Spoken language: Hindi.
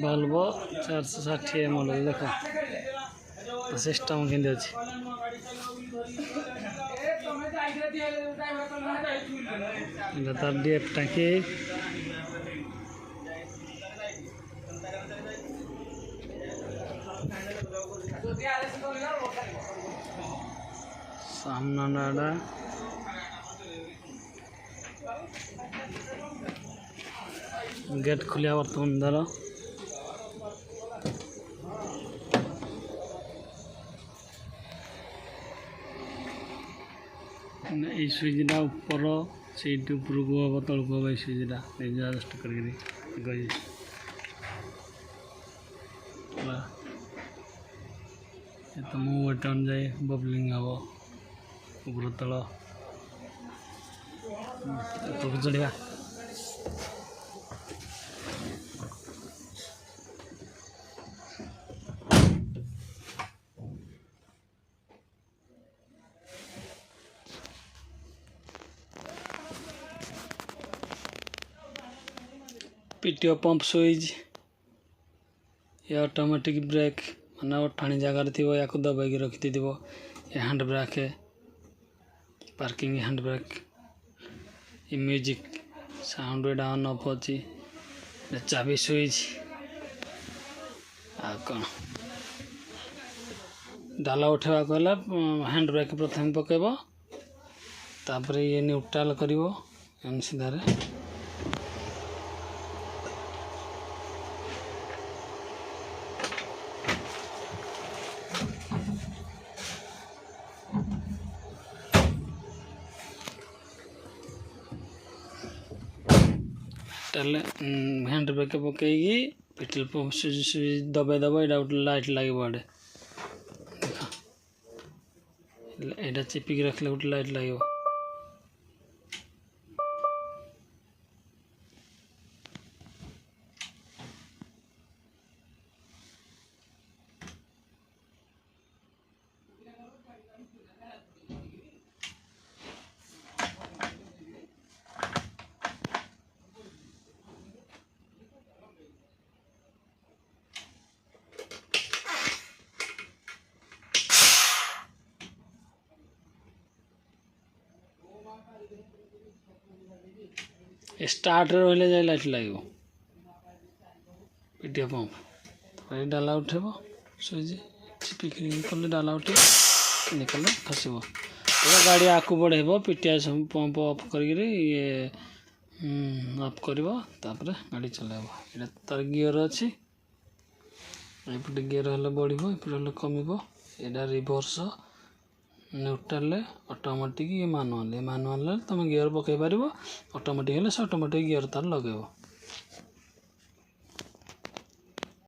Volvo 460 मॉडल देखो सिस्टम केंदे अछि तार डीएफ टाकी सामना नाडा गेट खुलिया बर्तमान दर सुइचटा ऊपर सीट ऊपर को हम तल को सुइचटा एडजस्ट करके तो मु बटन जाए बबलिंग हम ऊपर तल तो चढ़िया पीटीओ पंप स्विच ये ऑटोमेटिक ब्रेक माने ठाणी जगह थी या दबाई रखी थी ये हैंड ब्रेक है पार्किंग हैंड ब्रेक ये म्यूजिक साउंड डाउन ऑफ अच्छी चाबी स्विच आ कौन डाला उठेवा कहला हैंड ब्रेक प्रथम पकेब तापर ये न्यूट्रल करिवो एम सीधारे हैंड ब्रेक पकईकी पेट्रोल पंप दबाई दब यहाँ गोटे लाइट लगे आड़े यहाँ चिपिक रखले गोटे लाइट लगे स्टार्ट रही जाए लाइट लगे पीटीओ पंप डाला उठेब सुइच चिपिक कले डाला उठे निकले खसब गाड़ी आकू बढ़ेब पीटीओ पंप ऑफ करके ये ऑफ कर गाड़ी चलाब ये तार गियर अच्छी एपटे गियर हेल्ले बढ़ एपटे हेल्ले कमिब यहाँ रिवर्स न्यूट्रल ऑटोमेटिक ये मैनुअल तुम गियर पकई पार ऑटोमेटिक हेल्ले से ऑटोमेटिक गियर तार लगे।